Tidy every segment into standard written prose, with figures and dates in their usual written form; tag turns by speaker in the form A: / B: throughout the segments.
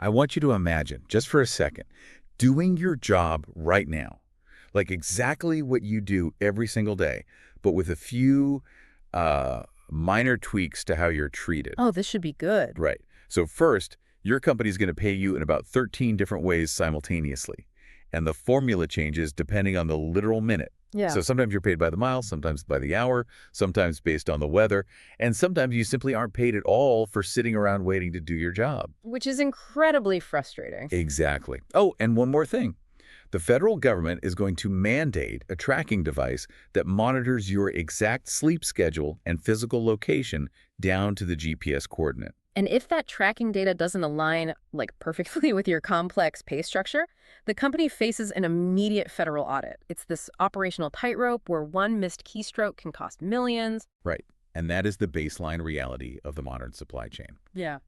A: I want you to imagine, just for a second, doing your job right now, like exactly what you do every single day, but with a few minor tweaks to how you're treated.
B: Oh, this should be good.
A: Right. So first, your company's going to pay you in about 13 different ways simultaneously. And the formula changes depending on the literal minute.
B: Yeah.
A: So sometimes you're paid by the mile, sometimes by the hour, sometimes based on the weather, and sometimes you simply aren't paid at all for sitting around waiting to do your job.
B: Which is incredibly frustrating.
A: Exactly. Oh, and one more thing. The federal government is going to mandate a tracking device that monitors your exact sleep schedule and physical location down to the GPS coordinate.
B: And if that tracking data doesn't align, like, perfectly with your complex pay structure, the company faces an immediate federal audit. It's this operational tightrope where one missed keystroke can cost millions.
A: Right. And that is the baseline reality of the modern supply chain.
B: Yeah.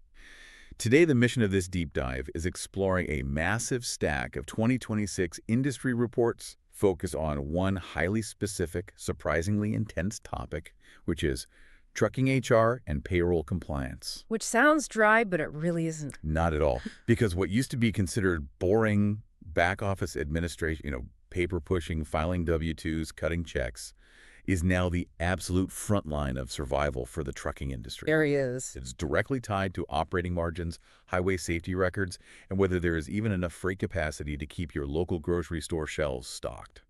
A: Today, the mission of this deep dive is exploring a massive stack of 2026 industry reports focused on one highly specific, surprisingly intense topic, which is trucking HR and payroll compliance.
B: Which sounds dry, but it really isn't.
A: Not at all. Because what used to be considered boring back office administration, paper pushing, filing W-2s, cutting checks, is now the absolute front line of survival for the trucking industry.
B: There he is.
A: It's directly tied to operating margins, highway safety records, and whether there is even enough freight capacity to keep your local grocery store shelves stocked.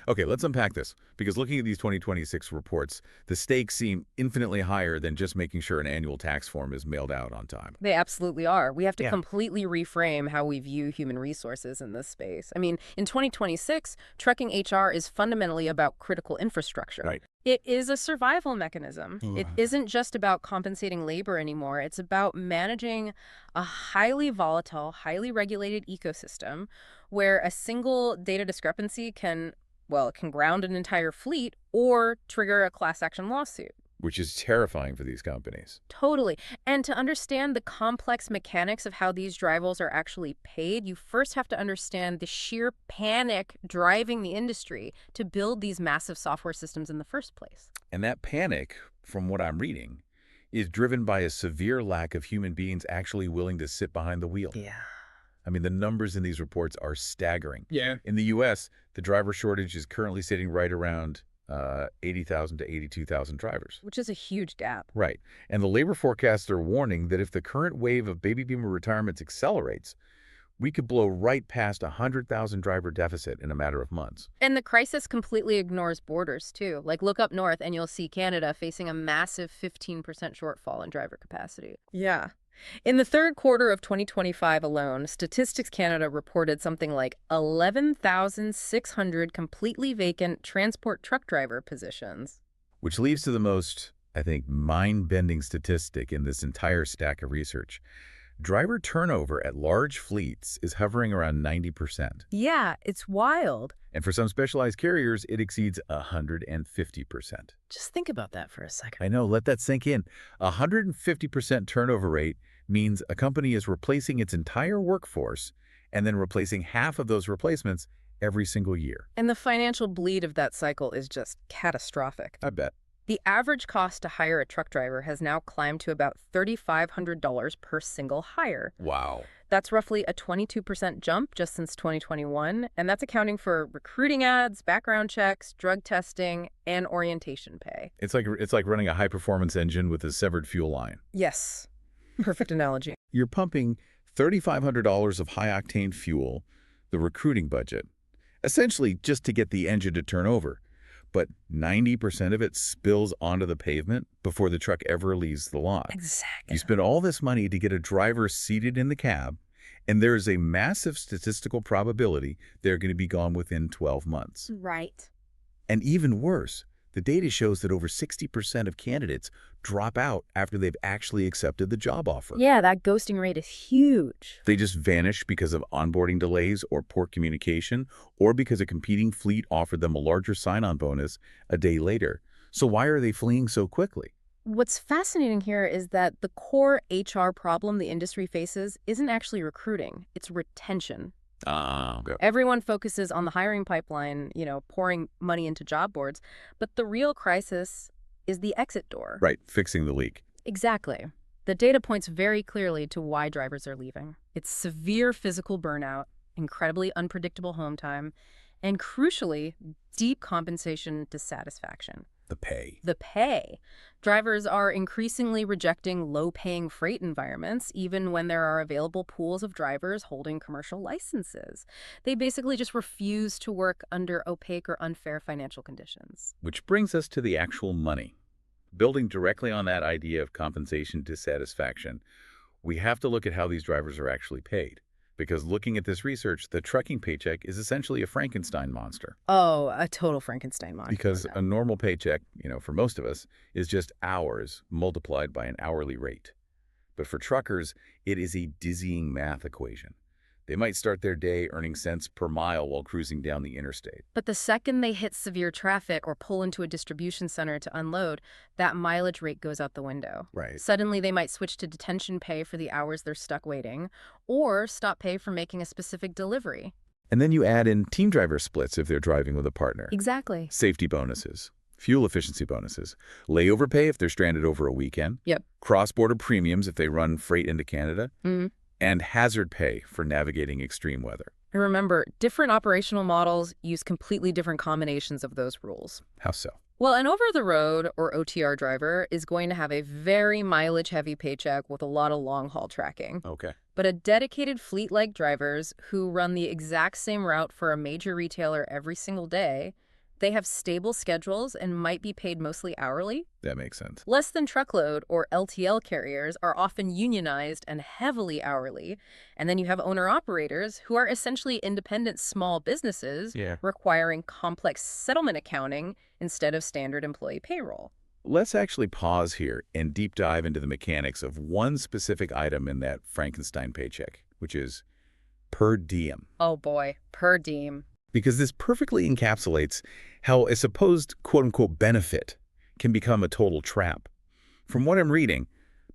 A: Okay, let's unpack this, because looking at these 2026 reports, the stakes seem infinitely higher than just making sure an annual tax form is mailed out on time.
B: They absolutely are. We have to
A: Yeah.
B: completely reframe how we view human resources in this space. I mean, in 2026, trucking HR is fundamentally about critical infrastructure.
A: Right.
B: It is a survival mechanism. It isn't just about compensating labor anymore. It's about managing a highly volatile, highly regulated ecosystem where a single data discrepancy can ground an entire fleet or trigger a class action lawsuit.
A: Which is terrifying for these companies.
B: Totally. And to understand the complex mechanics of how these drivers are actually paid, you first have to understand the sheer panic driving the industry to build these massive software systems in the first place.
A: And that panic, from what I'm reading, is driven by a severe lack of human beings actually willing to sit behind the wheel.
B: Yeah.
A: I mean, the numbers in these reports are staggering.
C: Yeah.
A: In the U.S., the driver shortage is currently sitting right around 80,000 to 82,000 drivers.
B: Which is a huge gap.
A: Right. And the labor forecasts are warning that if the current wave of baby boomer retirements accelerates, we could blow right past 100,000 driver deficit in a matter of months.
B: And the crisis completely ignores borders, too. Like, look up north and you'll see Canada facing a massive 15% shortfall in driver capacity. Yeah. In the third quarter of 2025 alone, Statistics Canada reported something like 11,600 completely vacant transport truck driver positions.
A: Which leads to the most, I think, mind-bending statistic in this entire stack of research. Driver turnover at large fleets is hovering around 90%.
B: Yeah, it's wild.
A: And for some specialized carriers, it exceeds 150%.
B: Just think about that for a second.
A: I know, let that sink in. 150% turnover rate means a company is replacing its entire workforce and then replacing half of those replacements every single year.
B: And the financial bleed of that cycle is just catastrophic.
A: I bet.
B: The average cost to hire a truck driver has now climbed to about $3,500 per single hire.
A: Wow.
B: That's roughly a 22% jump just since 2021, and that's accounting for recruiting ads, background checks, drug testing, and orientation pay.
A: It's like running a high-performance engine with a severed fuel line.
B: Yes. Perfect analogy.
A: You're pumping $3,500 of high-octane fuel, the recruiting budget, essentially just to get the engine to turn over. But 90% of it spills onto the pavement before the truck ever leaves the lot.
B: Exactly.
A: You spend all this money to get a driver seated in the cab, and there is a massive statistical probability they're going to be gone within 12 months.
B: Right.
A: And even worse, the data shows that over 60% of candidates drop out after they've actually accepted the job offer.
B: Yeah, that ghosting rate is huge.
A: They just vanish because of onboarding delays or poor communication, or because a competing fleet offered them a larger sign-on bonus a day later. So why are they fleeing so quickly?
B: What's fascinating here is that the core HR problem the industry faces isn't actually recruiting, it's retention.
A: Okay.
B: Everyone focuses on the hiring pipeline, pouring money into job boards, but the real crisis is the exit door.
A: Right, fixing the leak.
B: Exactly. The data points very clearly to why drivers are leaving. It's severe physical burnout, incredibly unpredictable home time, and crucially, deep compensation dissatisfaction.
A: The pay.
B: The pay. Drivers are increasingly rejecting low-paying freight environments, even when there are available pools of drivers holding commercial licenses. They basically just refuse to work under opaque or unfair financial conditions.
A: Which brings us to the actual money. Building directly on that idea of compensation dissatisfaction, we have to look at how these drivers are actually paid. Because looking at this research, the trucking paycheck is essentially a Frankenstein monster.
B: Oh, a total Frankenstein monster.
A: Because a normal paycheck, for most of us, is just hours multiplied by an hourly rate. But for truckers, it is a dizzying math equation. They might start their day earning cents per mile while cruising down the interstate.
B: But the second they hit severe traffic or pull into a distribution center to unload, that mileage rate goes out the window.
A: Right.
B: Suddenly, they might switch to detention pay for the hours they're stuck waiting, or stop pay for making a specific delivery.
A: And then you add in team driver splits if they're driving with a partner.
B: Exactly.
A: Safety bonuses, fuel efficiency bonuses, layover pay if they're stranded over a weekend.
B: Yep.
A: Cross-border premiums if they run freight into Canada.
B: Mm-hmm.
A: And hazard pay for navigating extreme weather.
B: And remember, different operational models use completely different combinations of those rules.
A: How so?
B: Well, an over-the-road or OTR driver is going to have a very mileage-heavy paycheck with a lot of long-haul tracking.
A: Okay.
B: But a dedicated fleet-like drivers who run the exact same route for a major retailer every single day, they have stable schedules and might be paid mostly hourly.
A: That makes sense.
B: Less than truckload or LTL carriers are often unionized and heavily hourly. And then you have owner-operators who are essentially independent small businesses requiring complex settlement accounting instead of standard employee payroll.
A: Let's actually pause here and deep dive into the mechanics of one specific item in that Frankenstein paycheck, which is per diem.
B: Oh boy, per diem.
A: Because this perfectly encapsulates how a supposed quote-unquote benefit can become a total trap. From what I'm reading,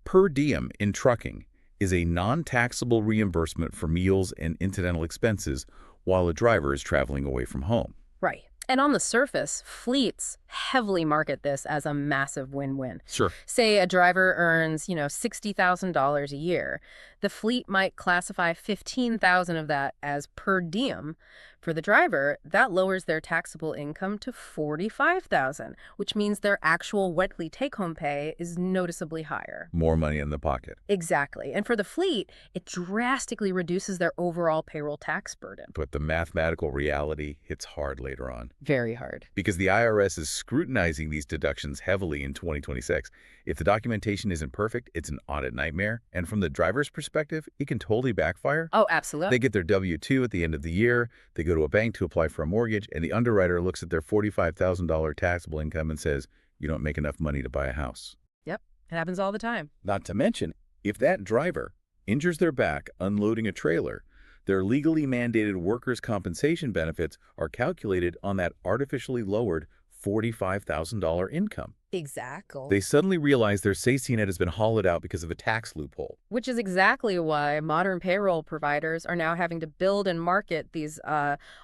A: per diem in trucking is a non-taxable reimbursement for meals and incidental expenses while a driver is traveling away from home.
B: Right. And on the surface, fleets heavily market this as a massive win-win.
A: Sure.
B: Say a driver earns, $60,000 a year. The fleet might classify $15,000 of that as per diem. For the driver, that lowers their taxable income to $45,000, which means their actual weekly take-home pay is noticeably higher.
A: More money in the pocket.
B: Exactly. And for the fleet, it drastically reduces their overall payroll tax burden.
A: But the mathematical reality hits hard later on.
B: Very hard.
A: Because the IRS is scrutinizing these deductions heavily in 2026. If the documentation isn't perfect, it's an audit nightmare. And from the driver's perspective, it can totally backfire.
B: Oh, absolutely.
A: They get their W-2 at the end of the year, they go to a bank to apply for a mortgage, and the underwriter looks at their $45,000 taxable income and says, you don't make enough money to buy a house.
B: Yep, it happens all the time.
A: Not to mention, if that driver injures their back unloading a trailer, their legally mandated workers' compensation benefits are calculated on that artificially lowered $45,000 income.
B: Exactly.
A: They suddenly realize their safety net has been hollowed out because of a tax loophole.
B: Which is exactly why modern payroll providers are now having to build and market these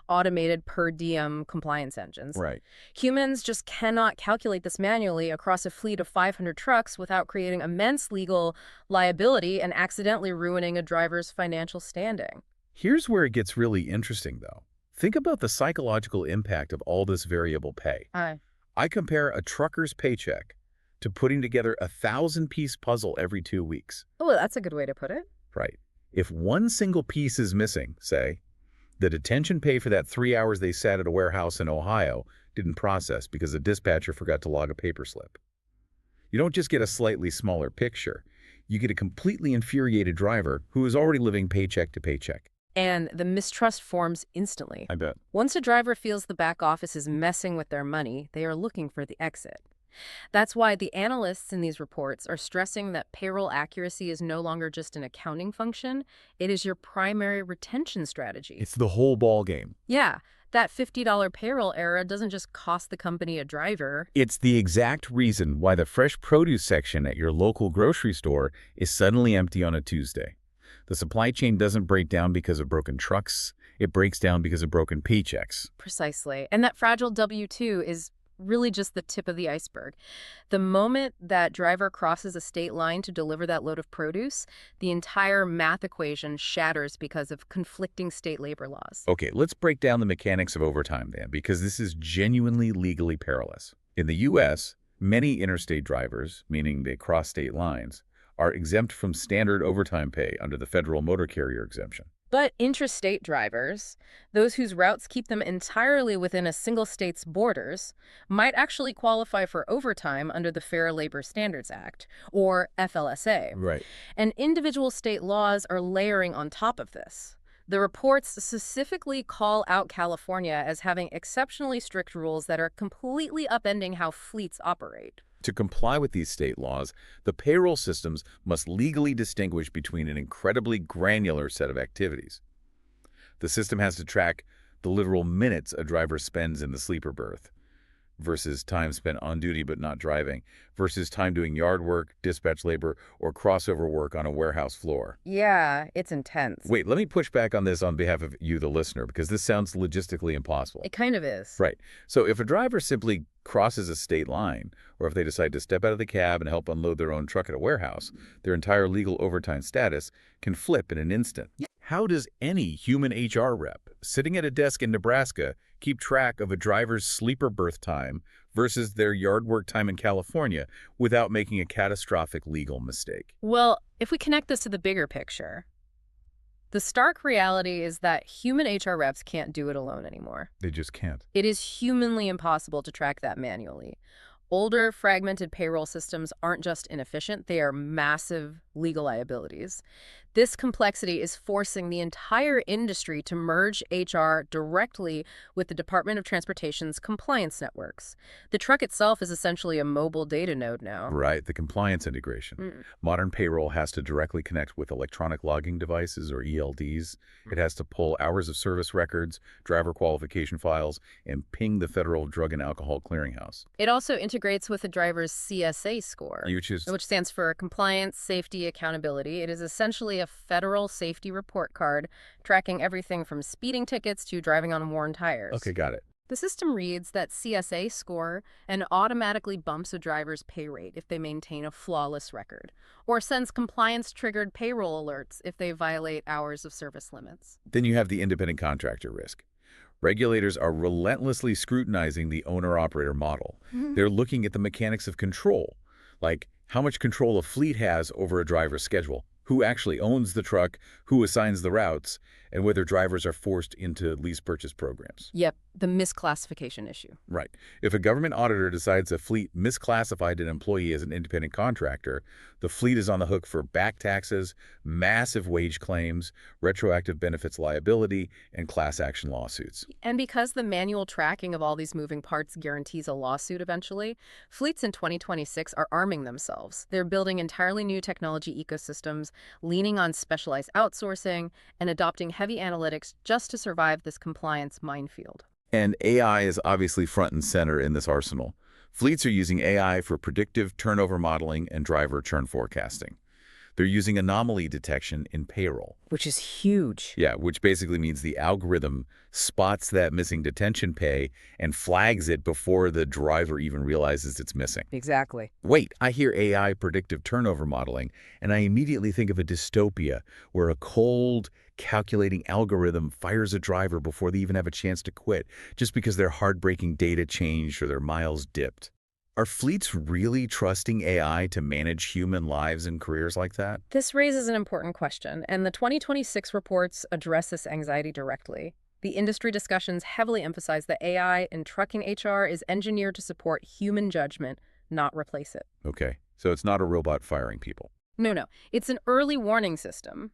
B: automated per diem compliance engines.
A: Right.
B: Humans just cannot calculate this manually across a fleet of 500 trucks without creating immense legal liability and accidentally ruining a driver's financial standing.
A: Here's where it gets really interesting, though. Think about the psychological impact of all this variable pay. I compare a trucker's paycheck to putting together a 1,000-piece puzzle every 2 weeks.
B: Oh, that's a good way to put it.
A: Right. If one single piece is missing, say, the detention pay for that 3 hours they sat at a warehouse in Ohio didn't process because the dispatcher forgot to log a paper slip. You don't just get a slightly smaller picture. You get a completely infuriated driver who is already living paycheck to paycheck.
B: And the mistrust forms instantly.
A: I bet.
B: Once a driver feels the back office is messing with their money, they are looking for the exit. That's why the analysts in these reports are stressing that payroll accuracy is no longer just an accounting function. It is your primary retention strategy.
A: It's the whole ball game.
B: Yeah, that $50 payroll error doesn't just cost the company a driver.
A: It's the exact reason why the fresh produce section at your local grocery store is suddenly empty on a Tuesday. The supply chain doesn't break down because of broken trucks. It breaks down because of broken paychecks.
B: Precisely. And that fragile W-2 is really just the tip of the iceberg. The moment that driver crosses a state line to deliver that load of produce, the entire math equation shatters because of conflicting state labor laws.
A: Okay, let's break down the mechanics of overtime then, because this is genuinely legally perilous. In the U.S., many interstate drivers, meaning they cross state lines, are exempt from standard overtime pay under the federal motor carrier exemption.
B: But intrastate drivers, those whose routes keep them entirely within a single state's borders, might actually qualify for overtime under the Fair Labor Standards Act, or FLSA.
A: Right.
B: And individual state laws are layering on top of this. The reports specifically call out California as having exceptionally strict rules that are completely upending how fleets operate.
A: To comply with these state laws, the payroll systems must legally distinguish between an incredibly granular set of activities. The system has to track the literal minutes a driver spends in the sleeper berth versus time spent on duty but not driving, versus time doing yard work, dispatch labor, or crossover work on a warehouse floor.
B: Yeah, it's intense.
A: Wait, let me push back on this on behalf of you, the listener, because this sounds logistically impossible.
B: It kind of is.
A: Right. So if a driver simply crosses a state line, or if they decide to step out of the cab and help unload their own truck at a warehouse, their entire legal overtime status can flip in an instant. How does any human HR rep sitting at a desk in Nebraska keep track of a driver's sleeper berth time versus their yard work time in California without making a catastrophic legal mistake?
B: Well, if we connect this to the bigger picture, the stark reality is that human HR reps can't do it alone anymore.
A: They just can't.
B: It is humanly impossible to track that manually. Older, fragmented payroll systems aren't just inefficient, they are massive legal liabilities. This complexity is forcing the entire industry to merge HR directly with the Department of Transportation's compliance networks. The truck itself is essentially a mobile data node now.
A: Right, the compliance integration. Modern payroll has to directly connect with electronic logging devices, or ELDs. It has to pull hours of service records, driver qualification files, and ping the Federal Drug and Alcohol Clearinghouse.
B: It also integrates with the driver's CSA score, which stands for Compliance, Safety, Accountability. It is essentially a federal safety report card tracking everything from speeding tickets to driving on worn tires.
A: Okay, got it.
B: The system reads that CSA score and automatically bumps a driver's pay rate if they maintain a flawless record, or sends compliance-triggered payroll alerts if they violate hours of service limits.
A: Then you have the independent contractor risk. Regulators are relentlessly scrutinizing the owner-operator model. They're looking at the mechanics of control, like how much control a fleet has over a driver's schedule, who actually owns the truck, who assigns the routes, and whether drivers are forced into lease purchase programs.
B: Yep, the misclassification issue.
A: Right. If a government auditor decides a fleet misclassified an employee as an independent contractor, the fleet is on the hook for back taxes, massive wage claims, retroactive benefits liability, and class action lawsuits.
B: And because the manual tracking of all these moving parts guarantees a lawsuit eventually, fleets in 2026 are arming themselves. They're building entirely new technology ecosystems, leaning on specialized outsourcing, and adopting heavy analytics just to survive this compliance minefield.
A: And AI is obviously front and center in this arsenal. Fleets are using AI for predictive turnover modeling and driver churn forecasting. They're using anomaly detection in payroll.
B: Which is huge.
A: Yeah, which basically means the algorithm spots that missing detention pay and flags it before the driver even realizes it's missing.
B: Exactly.
A: Wait, I hear AI predictive turnover modeling, and I immediately think of a dystopia where a cold, calculating algorithm fires a driver before they even have a chance to quit, just because their heartbreaking data changed or their miles dipped. Are fleets really trusting AI to manage human lives and careers like that?
B: This raises an important question, and the 2026 reports address this anxiety directly. The industry discussions heavily emphasize that AI in trucking HR is engineered to support human judgment, not replace it.
A: Okay, so it's not a robot firing people.
B: No. It's an early warning system.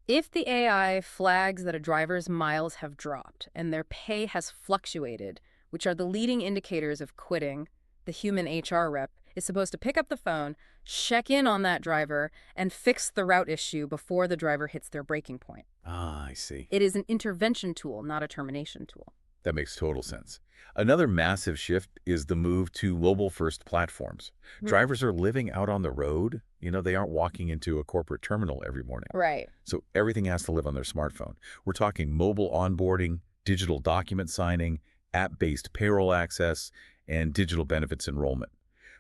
B: If the AI flags that a driver's miles have dropped and their pay has fluctuated, which are the leading indicators of quitting, the human HR rep is supposed to pick up the phone, check in on that driver, and fix the route issue before the driver hits their breaking point.
A: Ah, I see.
B: It is an intervention tool, not a termination tool.
A: That makes total sense. Another massive shift is the move to mobile-first platforms. Drivers are living out on the road. They aren't walking into a corporate terminal every morning.
B: Right.
A: So everything has to live on their smartphone. We're talking mobile onboarding, digital document signing, app-based payroll access, and digital benefits enrollment.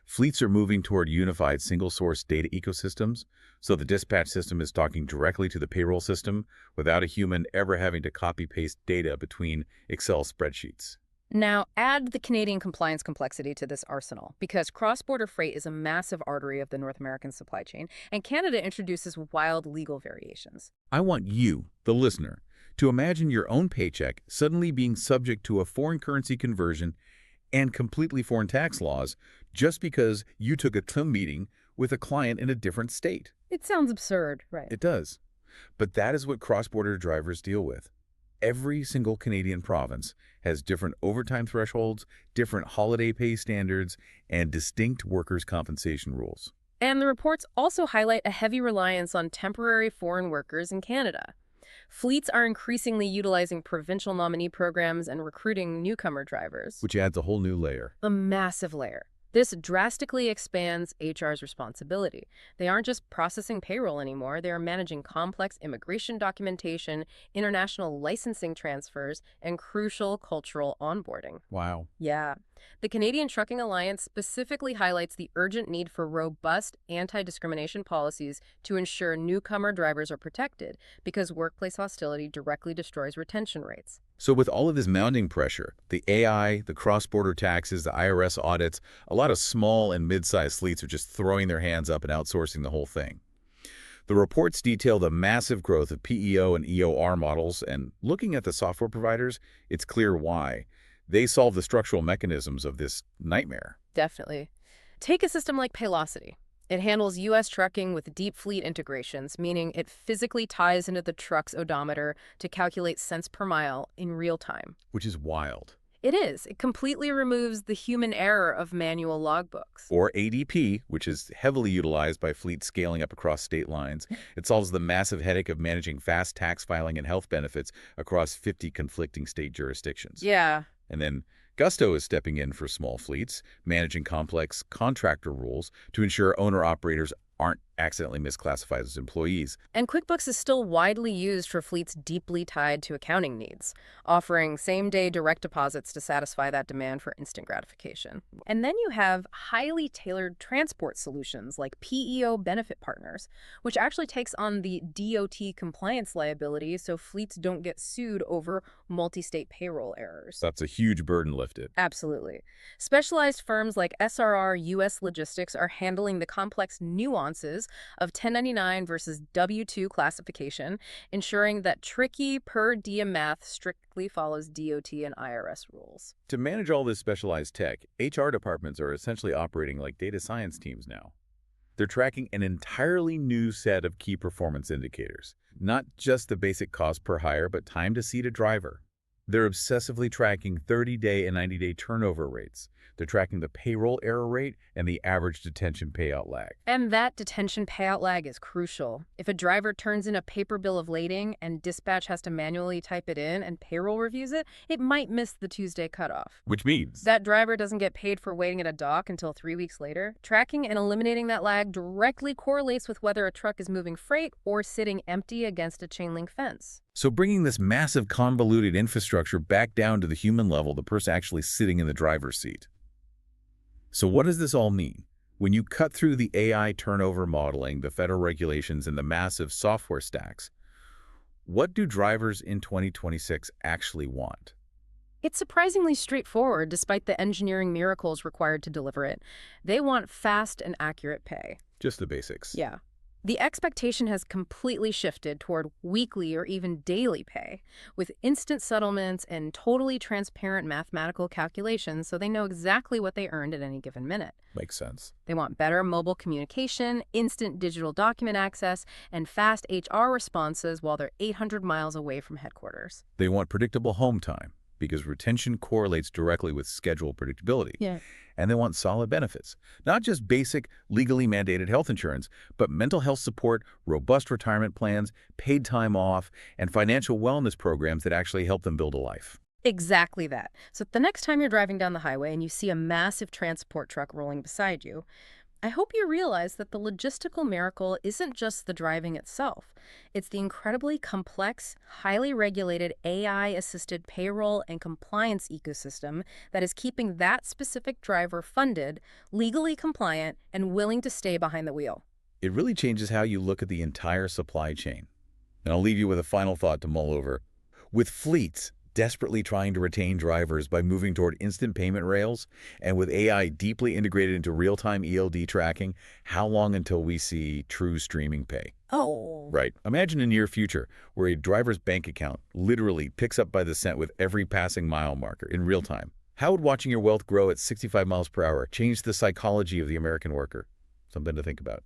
A: Fleets are moving toward unified single-source data ecosystems, so the dispatch system is talking directly to the payroll system without a human ever having to copy-paste data between Excel spreadsheets.
B: Now, add the Canadian compliance complexity to this arsenal, because cross-border freight is a massive artery of the North American supply chain, and Canada introduces wild legal variations.
A: I want you, the listener, to imagine your own paycheck suddenly being subject to a foreign currency conversion and completely foreign tax laws just because you took a team meeting with a client in a different state.
B: It sounds absurd, right?
A: It does. But that is what cross-border drivers deal with. Every single Canadian province has different overtime thresholds, different holiday pay standards, and distinct workers' compensation rules.
B: And the reports also highlight a heavy reliance on temporary foreign workers in Canada. Fleets are increasingly utilizing provincial nominee programs and recruiting newcomer drivers.
A: Which adds a whole new layer.
B: A massive layer. This drastically expands HR's responsibility. They aren't just processing payroll anymore. They are managing complex immigration documentation, international licensing transfers, and crucial cultural onboarding.
A: Wow.
B: Yeah. The Canadian Trucking Alliance specifically highlights the urgent need for robust anti-discrimination policies to ensure newcomer drivers are protected, because workplace hostility directly destroys retention rates.
A: So with all of this mounting pressure, the AI, the cross-border taxes, the IRS audits, a lot of small and mid-sized fleets are just throwing their hands up and outsourcing the whole thing. The reports detail the massive growth of PEO and EOR models, and looking at the software providers, it's clear why. They solve the structural mechanisms of this nightmare.
B: Definitely. Take a system like Paylocity. It handles U.S. trucking with deep fleet integrations, meaning it physically ties into the truck's odometer to calculate cents per mile in real time.
A: Which is wild.
B: It is. It completely removes the human error of manual logbooks.
A: Or ADP, which is heavily utilized by fleets scaling up across state lines. It solves the massive headache of managing fast tax filing and health benefits across 50 conflicting state jurisdictions.
B: Yeah.
A: And then Gusto is stepping in for small fleets, managing complex contractor rules to ensure owner-operators aren't accidentally misclassified as employees.
B: And QuickBooks is still widely used for fleets deeply tied to accounting needs, offering same-day direct deposits to satisfy that demand for instant gratification. And then you have highly tailored transport solutions like PEO Benefit Partners, which actually takes on the DOT compliance liability so fleets don't get sued over multi-state payroll errors.
A: That's a huge burden lifted.
B: Absolutely. Specialized firms like SRR US Logistics are handling the complex nuances of 1099 versus W-2 classification, ensuring that tricky per diem math strictly follows DOT and IRS rules.
A: To manage all this specialized tech, HR departments are essentially operating like data science teams now. They're tracking an entirely new set of key performance indicators, not just the basic cost per hire, but time to seat a driver. They're obsessively tracking 30-day and 90-day turnover rates. They're tracking the payroll error rate and the average detention payout lag.
B: And that detention payout lag is crucial. If a driver turns in a paper bill of lading and dispatch has to manually type it in and payroll reviews it, it might miss the Tuesday cutoff.
A: Which means
B: that driver doesn't get paid for waiting at a dock until 3 weeks later. Tracking and eliminating that lag directly correlates with whether a truck is moving freight or sitting empty against a chain link fence.
A: So bringing this massive convoluted infrastructure back down to the human level, the person actually sitting in the driver's seat. So what does this all mean? When you cut through the AI turnover modeling, the federal regulations, and the massive software stacks, what do drivers in 2026 actually want?
B: It's surprisingly straightforward despite the engineering miracles required to deliver it. They want fast and accurate pay.
A: Just the basics.
B: Yeah. The expectation has completely shifted toward weekly or even daily pay, with instant settlements and totally transparent mathematical calculations so they know exactly what they earned at any given minute.
A: Makes sense.
B: They want better mobile communication, instant digital document access, and fast HR responses while they're 800 miles away from headquarters.
A: They want predictable home time, because retention correlates directly with schedule predictability.
B: Yeah.
A: And they want solid benefits. Not just basic, legally mandated health insurance, but mental health support, robust retirement plans, paid time off, and financial wellness programs that actually help them build a life.
B: Exactly that. So the next time you're driving down the highway and you see a massive transport truck rolling beside you, I hope you realize that the logistical miracle isn't just the driving itself. It's the incredibly complex, highly regulated AI-assisted payroll and compliance ecosystem that is keeping that specific driver funded, legally compliant, and willing to stay behind the wheel.
A: It really changes how you look at the entire supply chain. And I'll leave you with a final thought to mull over. With fleets desperately trying to retain drivers by moving toward instant payment rails, and with AI deeply integrated into real-time ELD tracking, how long until we see true streaming pay?
B: Oh.
A: Right. Imagine a near future where a driver's bank account literally picks up by the cent with every passing mile marker in real time. How would watching your wealth grow at 65 miles per hour change the psychology of the American worker? Something to think about.